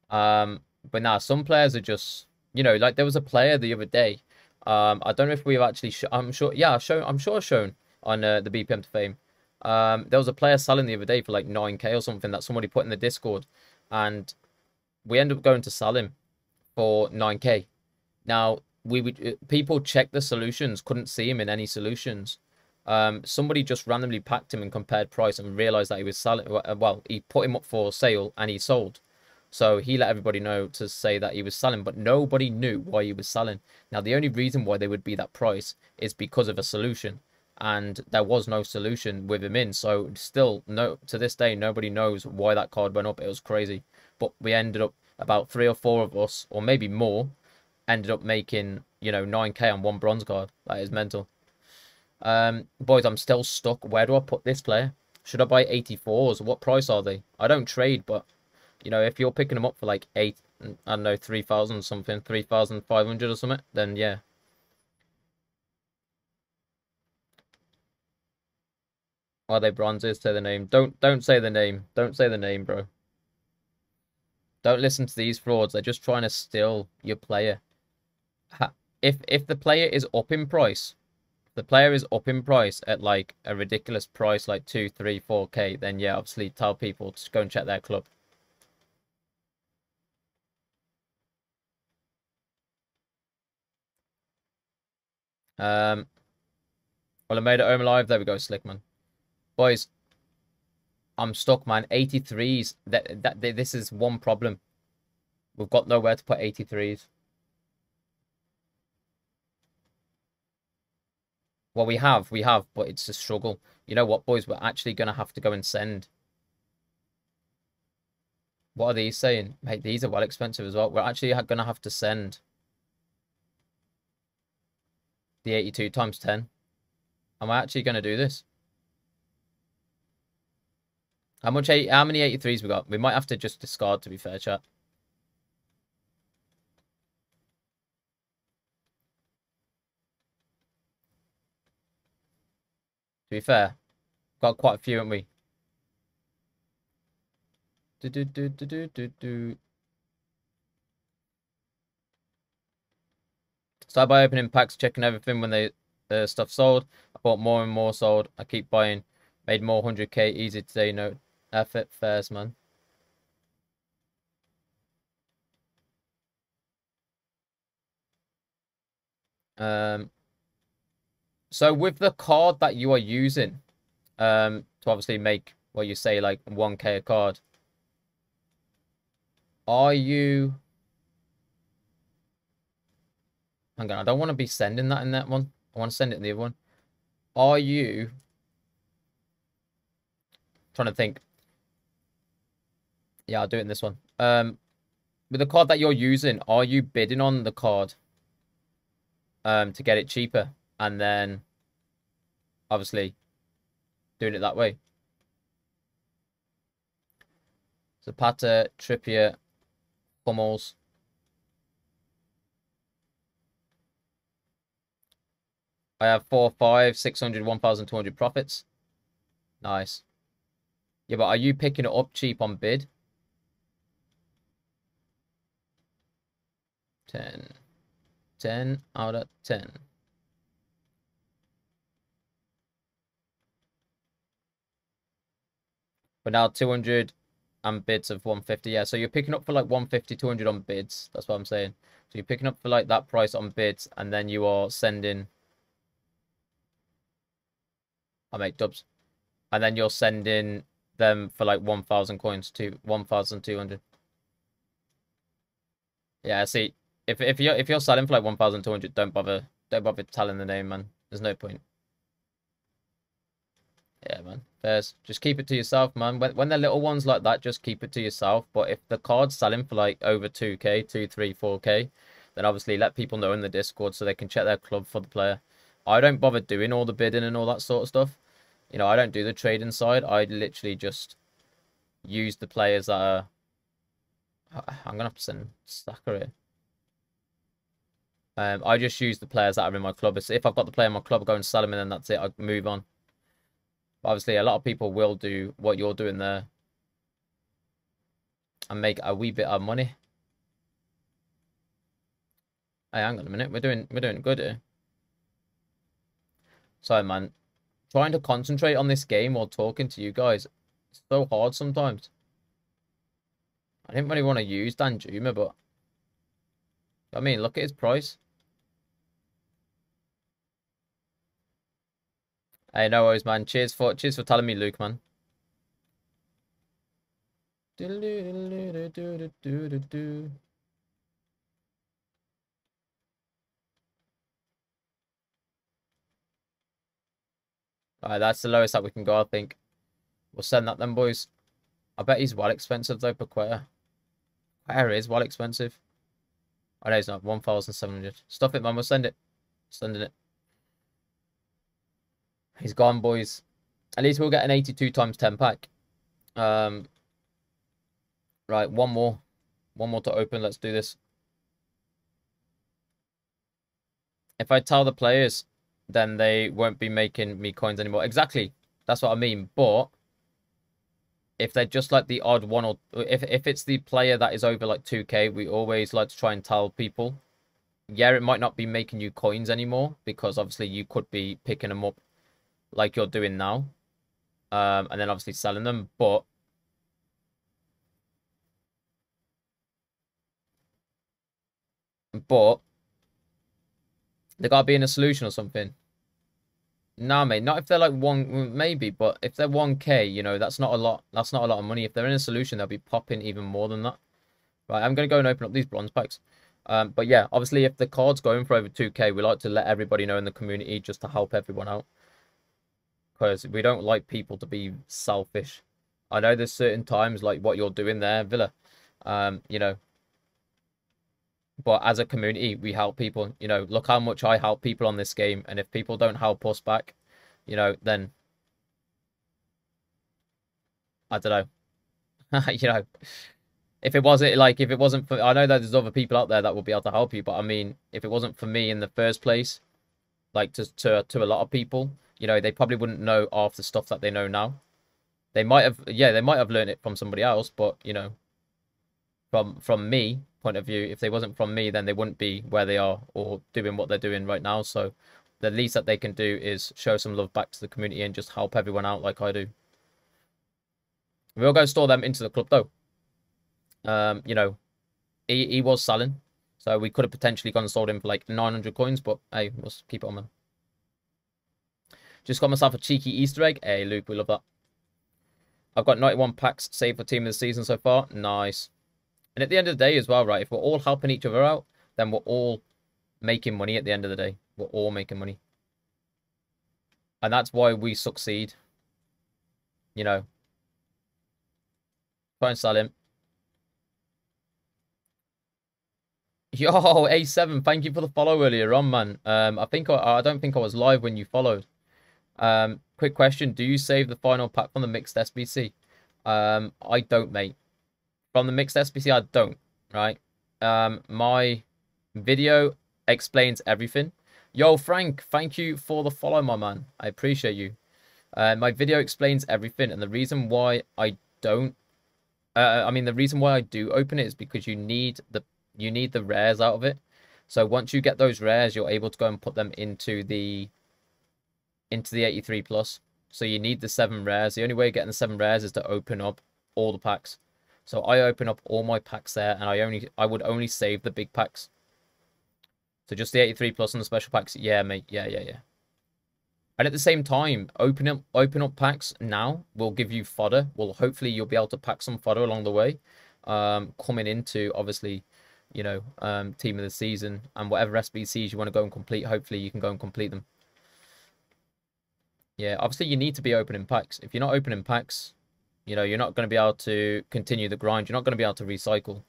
Speaker 1: But now some players are just, you know, like there was a player the other day. I don't know if we've actually. I'm sure. Yeah, I'm sure I've shown on the BPM to Fame. There was a player selling the other day for like 9k or something that somebody put in the Discord, and we ended up going to sell him for 9k. Now we would people check the solutions, couldn't see him in any solutions. Somebody just randomly packed him and compared price and realized that he was selling. Well, he put him up for sale and he sold. So he let everybody know to say that he was selling, but nobody knew why he was selling. Now, the only reason why they would be that price is because of a solution. And there was no solution with him in. So still, no, to this day, nobody knows why that card went up. It was crazy. But we ended up, about 3 or 4 of us, or maybe more, ended up making, you know, 9k on one bronze card. That is mental. Boys, I'm still stuck. Where do I put this player? Should I buy 84s? What price are they? I don't trade, but you know, if you're picking them up for like 8, I don't know, 3,000 something, 3,500 or something, then yeah. Are they bronzes? Say the name. Don't say the name. Don't say the name, bro. Don't listen to these frauds. They're just trying to steal your player. If the player is up in price, the player is up in price at like a ridiculous price, like 2, 3, 4K, then yeah, obviously tell people to go and check their club. Well, I made it home alive. There we go, Slickman. Boys, I'm stuck, man. 83s. This is one problem. We've got nowhere to put 83s. Well, we have, but it's a struggle. You know what, boys? We're actually going to have to go and send. What are these saying? Mate, these are well expensive as well. We're actually going to have to send the 82 times 10. Am I actually going to do this? How many 83s we got? We might have to just discard, to be fair, chat. To be fair, got quite a few, haven't we? Start by opening packs, checking everything when the stuff sold. I bought more and more sold. I keep buying. Made more 100k. Easy to say no. Effort fairs, man. So with the card that you are using, to obviously make what you say like 1k a card, are you? Hang on, I don't want to be sending that in that one. I want to send it in the other one. Are you? Trying to think. Yeah, I'll do it in this one. With the card that you're using, are you bidding on the card to get it cheaper, and then obviously doing it that way? Zapata, Trippier, Hummels. I have 4, 5, 600, 1,200 profits. Nice. Yeah, but are you picking it up cheap on bid? 10. 10 out of 10. But now 200 and bids of 150. Yeah, so you're picking up for like 150, 200 on bids. That's what I'm saying. So you're picking up for like that price on bids, and then you are sending. I make dubs. And then you're sending them for like 1,000 coins to 1,200. Yeah, see, if you're selling for like 1,200, don't bother telling the name, man. There's no point. Yeah, man. Fairs. Just keep it to yourself, man. When they're little ones like that, just keep it to yourself. But if the card's selling for like over 2k, 2, 3, 4k, then obviously let people know in the Discord so they can check their club for the player. I don't bother doing all the bidding and all that sort of stuff. You know, I don't do the trading side. I literally just use the players that are... I'm going to have to send Stacker here. I just use the players that are in my club. If I've got the player in my club, I go and sell them, and then that's it. I move on. Obviously, a lot of people will do what you're doing there and make a wee bit of money. Hey, hang on a minute. We're doing good here. Sorry, man. Trying to concentrate on this game while talking to you guys. It's so hard sometimes. I didn't really want to use Danjuma, but I mean, look at his price. Hey, no worries, man. Cheers for telling me, Luke, man. Alright, that's the lowest that we can go, I think. We'll send that then, boys. I bet he's well expensive, though, Paqueta. Paqueta is well expensive. Oh, no, he's not. 1,700. Stuff it, man. We'll send it. Sending it. He's gone, boys. At least we'll get an 82 times 10 pack. Right, one more. One more to open. Let's do this. If I tell the players, then they won't be making me coins anymore. Exactly. That's what I mean. But if they're just like the odd one, or if it's the player that is over like 2k, we always like to try and tell people. yeah, it might not be making you coins anymore because obviously you could be picking them up like you're doing now, and then obviously selling them. But they gotta be in a solution or something. Nah, mate, not if they're like one, maybe, but if they're 1K, you know, that's not a lot. That's not a lot of money. If they're in a solution, they'll be popping even more than that. Right, I'm gonna go and open up these bronze packs. But yeah, obviously, if the card's going for over 2K, we like to let everybody know in the community just to help everyone out because we don't like people to be selfish. I know there's certain times like what you're doing there, Villa. You know, but as a community, we help people. You know, look how much I help people on this game, and if people don't help us back, you know, then I don't know. You know, if it wasn't for, I know that there's other people out there that will be able to help you, but I mean, if it wasn't for me in the first place, like to a lot of people, you know, they probably wouldn't know half the stuff that they know now. They might have, yeah, they might have learned it from somebody else, but you know, from me point of view, if they wasn't from me, then they wouldn't be where they are or doing what they're doing right now. So the least that they can do is show some love back to the community and just help everyone out like I do. We'll go store them into the club though. You know, he was selling, so we could have potentially gone and sold him for like 900 coins, but hey, let's keep it on, man. Just got myself a cheeky Easter egg. Hey, Luke, we love that. I've got 91 packs saved for team of the season so far. Nice. And at the end of the day as well, right, if we're all helping each other out, then we're all making money at the end of the day. We're all making money. And that's why we succeed. You know. Try and sell him. Yo, A7, thank you for the follow earlier on, man. I don't think I was live when you followed. Quick question. Do you save the final pack from the mixed SBC? I don't, mate. From the mixed SBC, I don't, right? My video explains everything. Yo, Frank, thank you for the follow, my man. I appreciate you. My video explains everything, and the reason why I don't, I mean, the reason why I do open it is because you need the rares out of it. So once you get those rares, you're able to go and put them into the 83 plus. So you need the 7 rares. The only way of getting the 7 rares is to open up all the packs. So I open up all my packs there, and I would only save the big packs. So just the 83 plus and the special packs. Yeah, mate. Yeah. And at the same time, open up packs now will give you fodder. Well, hopefully you'll be able to pack some fodder along the way. Coming into obviously, you know, team of the season and whatever SBCs you want to go and complete. Hopefully you can go and complete them. Yeah, obviously you need to be opening packs. If you're not opening packs, you know, you're not going to be able to continue the grind. You're not going to be able to recycle.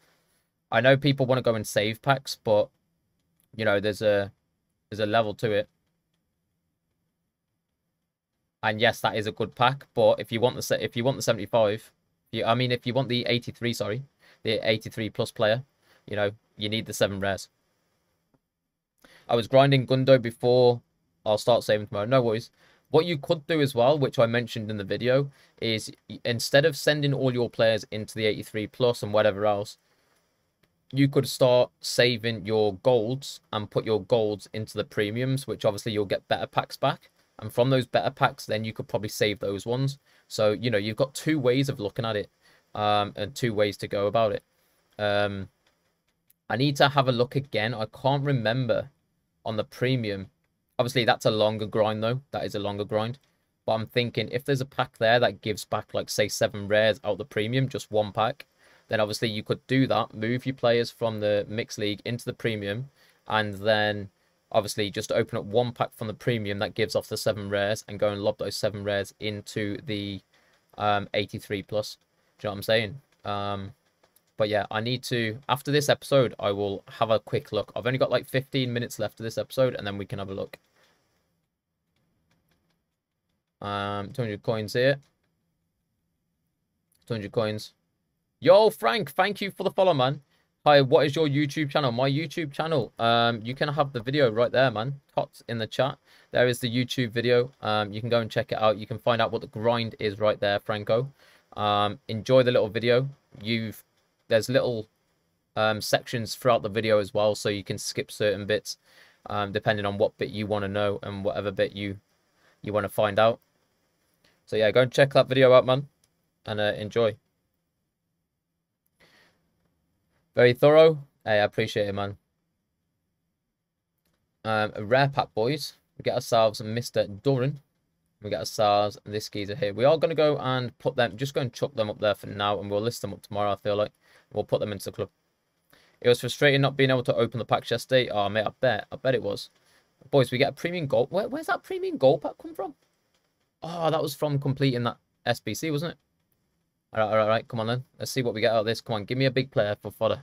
Speaker 1: I know people want to go and save packs, but you know, there's a level to it. And yes, that is a good pack, but if you want the 75, if you want the 83, sorry, the 83 plus player, you know, you need the 7 rares. I was grinding Gundo before. I'll start saving tomorrow. No worries. What you could do as well, which I mentioned in the video, is instead of sending all your players into the 83 plus and whatever else, you could start saving your golds and put your golds into the premiums, which obviously you'll get better packs back. And from those better packs, then you could probably save those ones. So, you know, you've got 2 ways of looking at it, and 2 ways to go about it. I need to have a look again. I can't remember on the premium. Obviously, that's a longer grind, though. That is a longer grind. But I'm thinking if there's a pack there that gives back, like, say, 7 rares out the premium, just 1 pack, then obviously you could do that, move your players from the mixed league into the premium, and then obviously just open up 1 pack from the premium that gives off the 7 rares and go and lob those 7 rares into the 83 plus. Do you know what I'm saying? But yeah, I need to, after this episode, I will have a quick look. I've only got like 15 minutes left of this episode, and then we can have a look. 200 coins here. 200 coins. Yo, Frank, thank you for the follow, man. Hi, what is your YouTube channel? My YouTube channel, you can have the video right there, man. TOTS in the chat. There is the YouTube video. You can go and check it out. You can find out what the grind is right there, Franco. Enjoy the little video. There's little sections throughout the video as well, so you can skip certain bits, depending on what bit you want to know and whatever bit you want to find out. So yeah, go and check that video out, man, and enjoy. Very thorough. Hey, I appreciate it, man. A rare pack, boys. We get ourselves Mr. Duran. We get ourselves this geezer here. We are going to go and put them, just go and chuck them up there for now, and we'll list them up tomorrow, I feel like. We'll put them into the club. It was frustrating not being able to open the packs yesterday. Oh, mate, I bet it was. Boys, we get a premium gold. Where's that premium gold pack come from? Oh, that was from completing that SBC, wasn't it? All right. Come on, then. Let's see what we get out of this. Come on, give me a big player for fodder.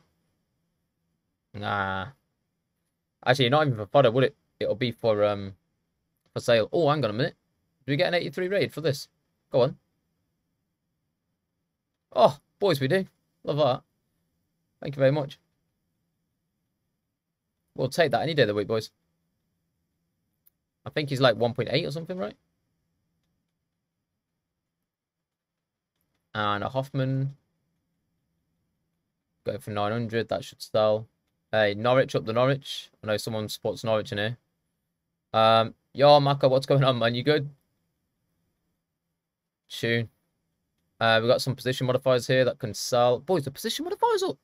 Speaker 1: Nah. Actually, not even for fodder, would it? It'll be for sale. Oh, hang on a minute. Do we get an 83 raid for this? Go on. Oh, boys, we do. Love that. Thank you very much. We'll take that any day of the week, boys. I think he's like 1.8 or something, right? And a Hoffman. Go for 900. That should sell. Hey, Norwich up the Norwich. I know someone supports Norwich in here. Yo, Maka, what's going on, man? You good? Tune. We've got some position modifiers here that can sell. Boys, the position modifiers up.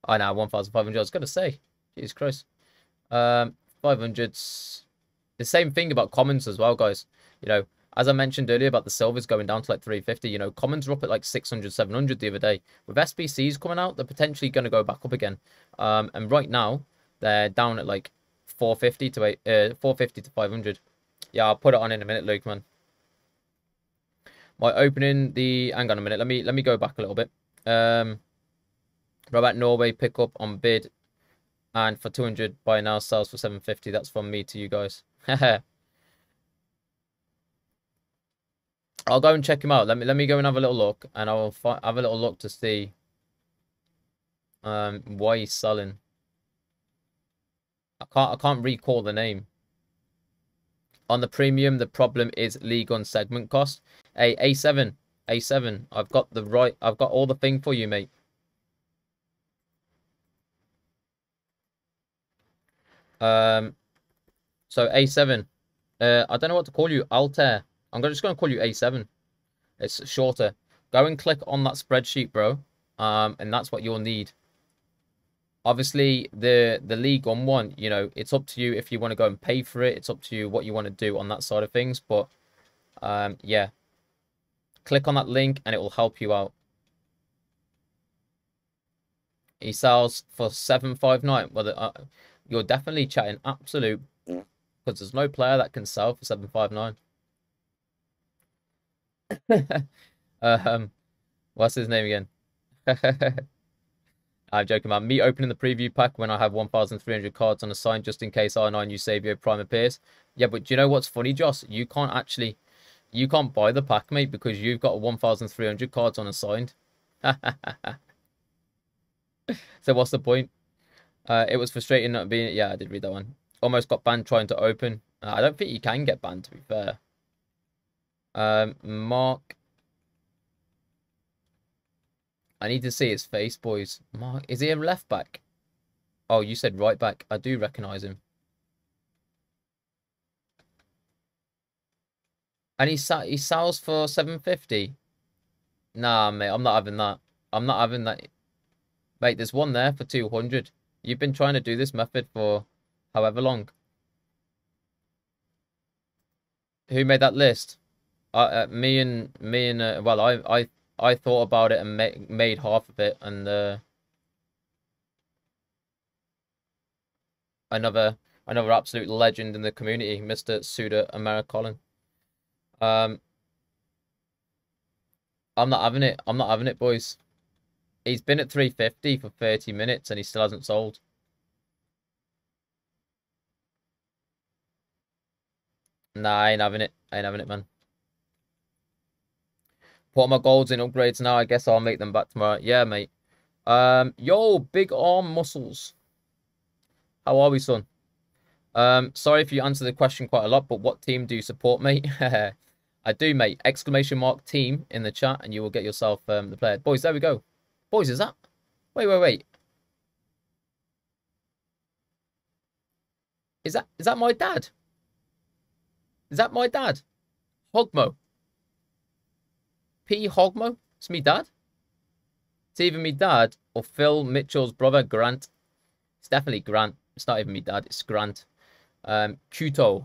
Speaker 1: I know, 1,500. I was going to say. Jesus Christ. 500s. The same thing about commons as well, guys. You know, as I mentioned earlier about the silvers going down to like 350, you know, commons are up at like 600, 700 the other day. With SBCs coming out, they're potentially going to go back up again. And right now, they're down at like 450 to 500. Yeah, I'll put it on in a minute, Luke, man. My opening the... Hang on a minute. Let me go back a little bit. Robert Norway pick up on bid. And for 200 buy now, sells for 750. That's from me to you guys. I'll go and check him out. Let me go and have a little look, and I will have a little look to see why he's selling. I can't recall the name. On the premium, the problem is league on segment cost. Hey, A7. I've got all the thing for you, mate. So A7. I don't know what to call you. Altair. I'm just going to call you A7. It's shorter. Go and click on that spreadsheet, bro. And that's what you'll need. Obviously, the League on one, you know, it's up to you if you want to go and pay for it. It's up to you what you want to do on that side of things. But, yeah. Click on that link and it will help you out. He sells for 759. Well, you're definitely chatting absolute, because there's no player that can sell for 759. What's his name again? I'm joking, man. Me opening the preview pack when I have 1,300 cards on a sign just in case R9 Eusebio Prime appears. Yeah, but do you know what's funny, Joss? You can't buy the pack, mate, because you've got 1,300 cards on assigned. So what's the point? It was frustrating not being... Yeah, I did read that one. Almost got banned trying to open. I don't think you can get banned, to be fair. Mark. I need to see his face, boys. Mark, is he a left back? Oh, you said right back. I do recognise him. And he sells for 750. Nah, mate, I'm not having that. I'm not having that. Mate, there's one there for 200. You've been trying to do this method for however long. Who made that list? Me and well, I thought about it and made half of it, and another absolute legend in the community, Mr. Suda Americolin. I'm not having it. I'm not having it, boys. He's been at 350 for 30 minutes and he still hasn't sold. Nah, I ain't having it. I ain't having it, man. Put my golds in upgrades now. I guess I'll make them back tomorrow. Yeah, mate. Yo, big arm muscles. How are we, son? Sorry if you answered the question quite a lot, but what team do you support, mate? I do, mate. Exclamation mark team in the chat, and you will get yourself the player. Boys, there we go. Boys, is that? Wait. Is that my dad? Is that my dad? Hogmo. P. Hogmo? It's me dad? It's either me dad or Phil Mitchell's brother, Grant. It's definitely Grant. It's not even me dad, it's Grant. Kuto.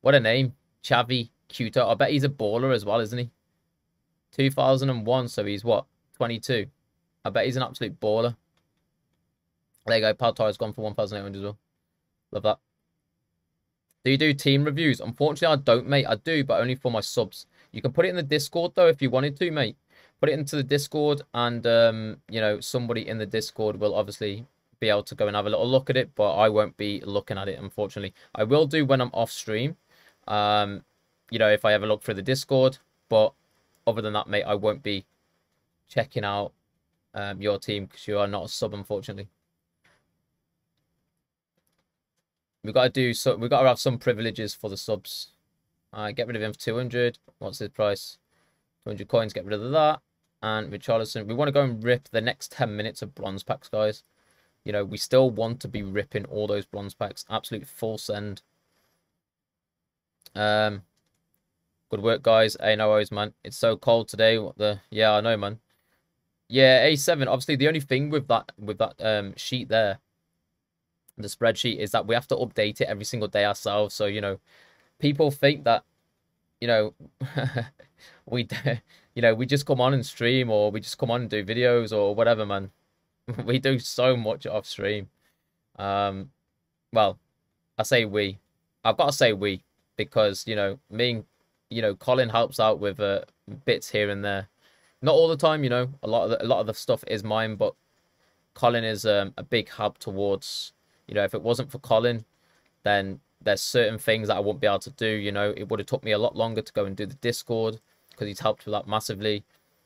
Speaker 1: What a name. Chavi Kuto. I bet he's a baller as well, isn't he? 2001, so he's what? 22. I bet he's an absolute baller. There you go. Paltai's gone for 1,800 as well. Love that. Do you do team reviews? Unfortunately, I don't, mate. I do, but only for my subs. You can put it in the Discord, though, if you wanted to, mate. Put it into the Discord, and, you know, somebody in the Discord will obviously be able to go and have a little look at it, but I won't be looking at it, unfortunately. I will do when I'm off stream, you know, if I ever look through the Discord, but other than that, mate, I won't be checking out your team because you are not a sub, unfortunately. We've got to have some privileges for the subs. Get rid of him for 200. What's his price? 200 coins, get rid of that. And Richarlison, we want to go and rip the next 10 minutes of bronze packs, guys. You know, we still want to be ripping all those bronze packs. Absolute full send. Good work, guys. Hey, no worries, man. It's so cold today. What the? Yeah, I know, man. Yeah, A7. Obviously, the only thing with that sheet there, the spreadsheet, is that we have to update it every single day ourselves. So, you know, people think that, you know, we just come on and stream, or we just come on and do videos or whatever, man. We do so much off stream. Well, I say we. I've got to say we, because, you know, you know, Colin helps out with bits here and there. Not all the time, you know. A lot of the stuff is mine, but Colin is a big help towards, you know, if it wasn't for Colin, then there's certain things that I wouldn't be able to do. You know, it would have took me a lot longer to go and do the Discord, because he's helped with that massively.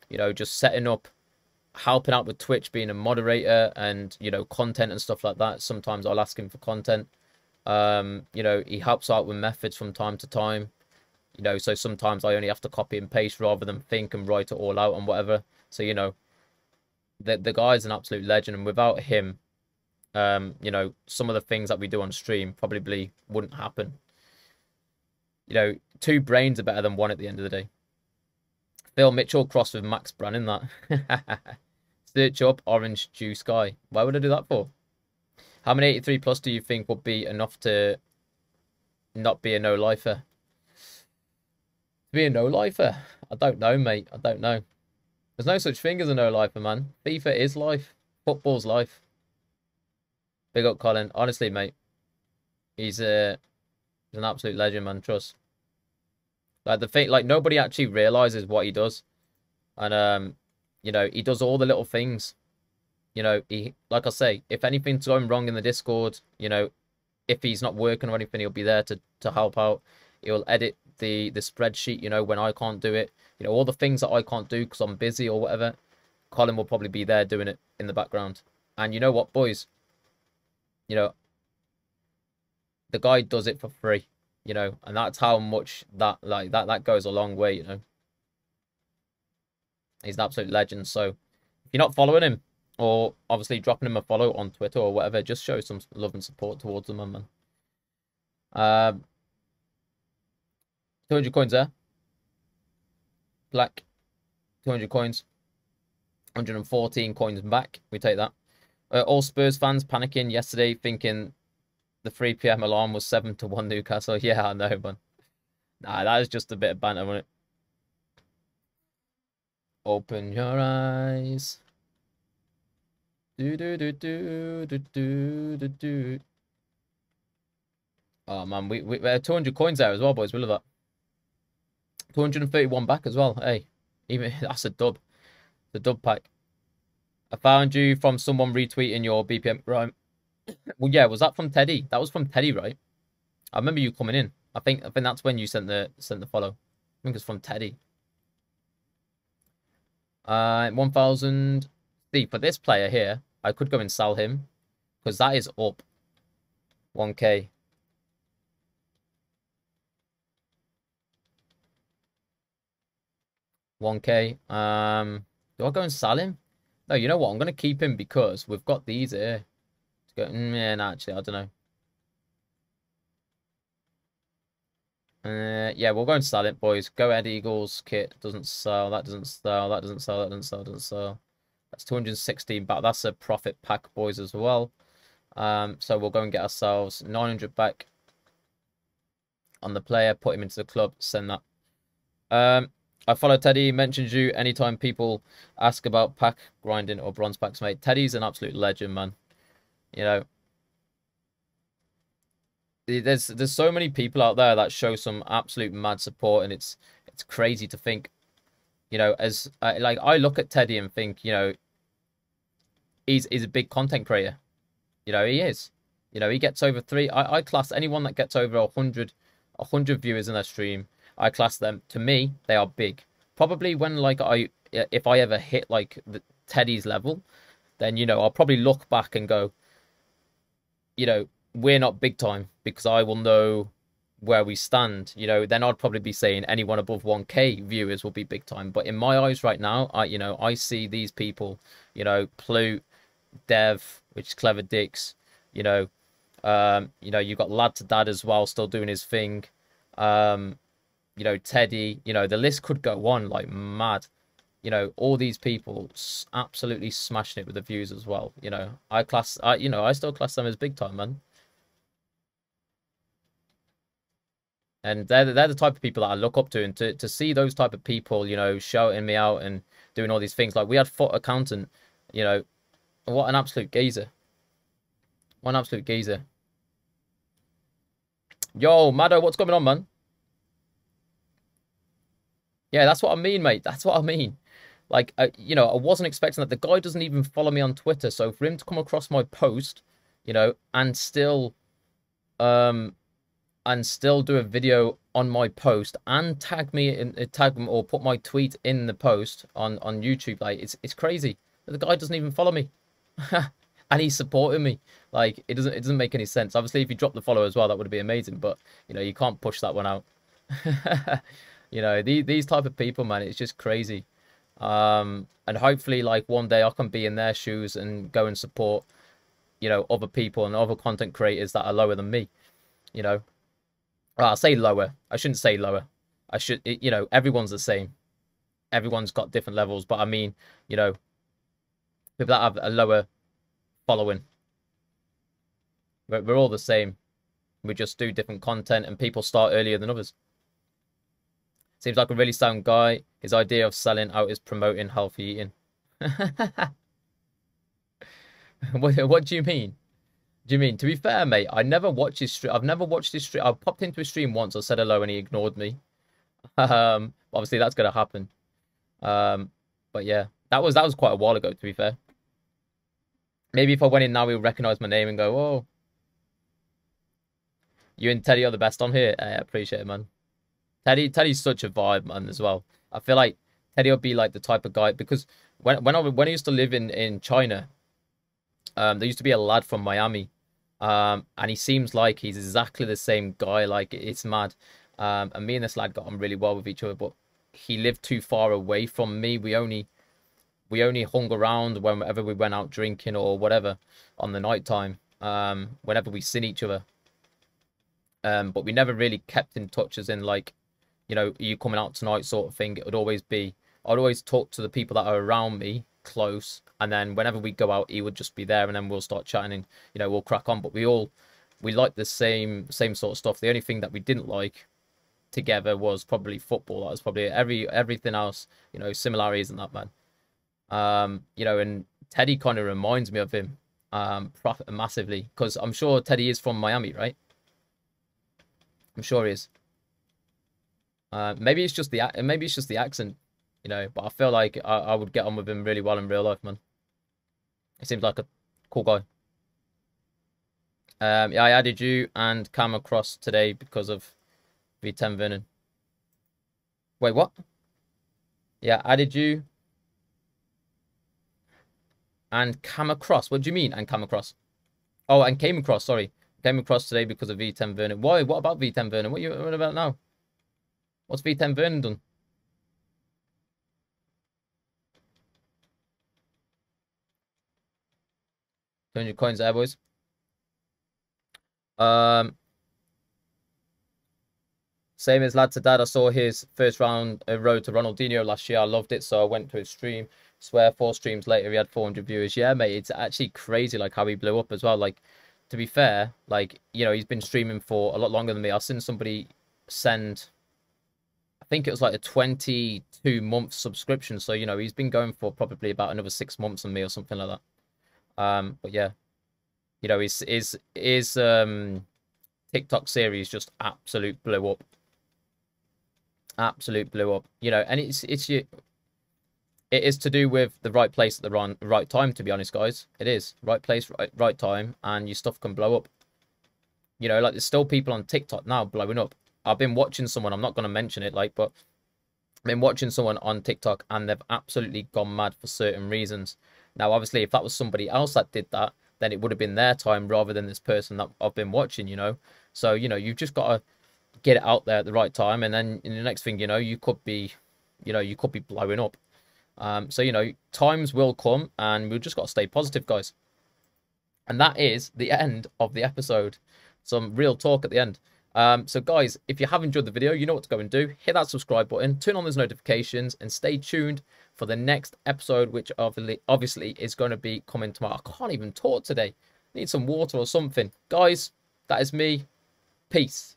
Speaker 1: You know, just setting up, helping out with Twitch, being a moderator, and, you know, content and stuff like that. Sometimes I'll ask him for content. You know, he helps out with methods from time to time. You know, so sometimes I only have to copy and paste rather than think and write it all out and whatever. So, you know, the guy's an absolute legend, and without him, you know, some of the things that we do on stream probably wouldn't happen. You know, two brains are better than one at the end of the day. Phil Mitchell crossed with Max Brannan, that. Search up Orange Juice Guy. Why would I do that for? How many 83 plus do you think would be enough to not be a no-lifer? To be a no-lifer? I don't know, mate. I don't know. There's no such thing as a no-lifer, man. FIFA is life. Football's life. Big up, Colin. Honestly, mate. He's an absolute legend, man. Trust. Like, the thing, like, nobody actually realizes what he does. And, you know, he does all the little things. You know, he, like I say, if anything's going wrong in the Discord, you know, if he's not working or anything, he'll be there to help out. He'll edit the spreadsheet, you know, when I can't do it. You know, all the things that I can't do because I'm busy or whatever, Colin will probably be there doing it in the background. And you know what, boys? You know, the guy does it for free, you know, and that's how much that goes a long way, you know. He's an absolute legend. So if you're not following him, or obviously dropping him a follow on Twitter or whatever, just show some love and support towards him, man. 200 coins there. Black. 200 coins. 114 coins back. We take that. All Spurs fans panicking yesterday, thinking the 3 PM alarm was 7-1 Newcastle. Yeah, I know, man. Nah, that is just a bit of banter, wasn't it? Open your eyes. Do do do do do do do do. Oh man, we 200 coins there as well, boys. We love that. 231 back as well. Hey, even that's a dub. The dub pack. I found you from someone retweeting your BPM. Right. Well, yeah, was that from Teddy? That was from Teddy, right? I remember you coming in. I think that's when you sent the follow. I think it's from Teddy. 1,000. See, for this player here, I could go and sell him because that is up 1k. Do I go and sell him? No, you know what? I'm gonna keep him because we've got these here. Yeah, no, actually, I don't know. Yeah, we'll go and sell it, boys. Go Ed Eagles kit doesn't sell. That doesn't sell. That doesn't sell. That doesn't sell. Doesn't sell. That's 216 back. That's a profit pack, boys, as well. So we'll go and get ourselves 900 back on the player. Put him into the club. Send that. I follow Teddy. Mentions you anytime people ask about pack grinding or bronze packs, mate. Teddy's an absolute legend, man. You know, there's so many people out there that show some absolute mad support, and it's crazy to think, you know, as like I look at Teddy and think, you know, he's a big content creator. You know, he is. You know, he gets over three. I class anyone that gets over 100 viewers in their stream. I class them, to me, they are big. Probably when like if I ever hit like the Teddy's level, then you know I'll probably look back and go, you know, we're not big time because I will know where we stand. You know, then I'd probably be saying anyone above 1K viewers will be big time. But in my eyes right now, I see these people, you know, Plute, Dev, which is Clever Dicks, you know, you've got Lad to Dad as well, still doing his thing. You know, Teddy, you know, the list could go on like mad. You know, all these people absolutely smashing it with the views as well. You know, I still class them as big time, man. And they're the type of people that I look up to, and to see those type of people, you know, shouting me out and doing all these things. Like we had Foot Accountant, you know, what an absolute geezer. What an absolute geezer. Yo, Maddo, what's going on, man? Yeah, that's what I mean, mate. That's what I mean. Like, you know, I wasn't expecting that. The guy doesn't even follow me on Twitter, so for him to come across my post, you know, um, and still do a video on my post and tag me in tag them or put my tweet in the post on YouTube, like it's crazy. The guy doesn't even follow me, and he's supporting me. Like it doesn't make any sense. Obviously, if you drop the follow as well, that would be amazing. But you know, you can't push that one out. You know, these type of people, man, it's just crazy. And hopefully, like one day I can be in their shoes and go and support, you know, other people and other content creators that are lower than me. You know, well, I'll say lower. I shouldn't say lower. You know, everyone's the same. Everyone's got different levels, but I mean, you know, people that have a lower following, we're all the same. We just do different content, and people start earlier than others. Seems like a really sound guy. His idea of selling out is promoting healthy eating. What do you mean? Do you mean? To be fair, mate, I never watched his stream. I've never watched his stream. I popped into his stream once. I said hello, and he ignored me. Obviously that's gonna happen. But yeah, that was quite a while ago. To be fair, maybe if I went in now, he'll recognize my name and go, "Oh, you and Teddy are the best on here." I appreciate it, man. Teddy's such a vibe, man, as well. I feel like Teddy would be like the type of guy because when I used to live in China, there used to be a lad from Miami, and he seems like he's exactly the same guy. Like it's mad. And me and this lad got on really well with each other, but he lived too far away from me. We only hung around whenever we went out drinking or whatever on the night time. Whenever we seen each other. But we never really kept in touch as in like, you know, you coming out tonight sort of thing. It would always be, I'd always talk to the people that are around me close. And then whenever we go out, he would just be there and then we'll start chatting and, you know, we'll crack on. But we like the same sort of stuff. The only thing that we didn't like together was probably football. That was probably everything else, you know, similarities and that, man. You know, and Teddy kind of reminds me of him, massively because I'm sure Teddy is from Miami, right? I'm sure he is. Maybe it's just the accent, you know. But I feel like I would get on with him really well in real life, man. He seems like a cool guy. Yeah, I added you and Cam across today because of V10 Vernon. Wait, what? Yeah, added you and came across. What do you mean? And came across? Oh, and came across. Sorry, came across today because of V10 Vernon. Why? What about V10 Vernon? What about now? What's V10 Vernon done? 200 coins there, boys. Um. Same as Lad to Dad. I saw his first round road to Ronaldinho last year. I loved it, so I went to his stream. Swear 4 streams later he had 400 viewers. Yeah, mate, it's actually crazy like how he blew up as well. Like, to be fair, like, you know, he's been streaming for a lot longer than me. I've seen somebody send, I think it was like a 22-month subscription. So, you know, he's been going for probably about another 6 months than me or something like that. But yeah, you know, his TikTok series just absolute blew up. Absolute blew up. You know, and it is to do with the right place at the right time, to be honest, guys. It is. Right place, right time, and your stuff can blow up. You know, like, there's still people on TikTok now blowing up. I've been watching someone, I'm not going to mention it, like, but I've been watching someone on TikTok, and they've absolutely gone mad for certain reasons. Now, obviously, if that was somebody else that did that, then it would have been their time rather than this person that I've been watching, you know. So, you know, you've just got to get it out there at the right time, and then in the next thing, you know, you could be blowing up. So, you know, times will come, and we've just got to stay positive, guys. And that is the end of the episode. Some real talk at the end. So, guys, if you have enjoyed the video, you know what to go and do. Hit that subscribe button, turn on those notifications, and stay tuned for the next episode, which obviously is going to be coming tomorrow. I can't even talk today. Need some water or something. Guys, that is me. Peace.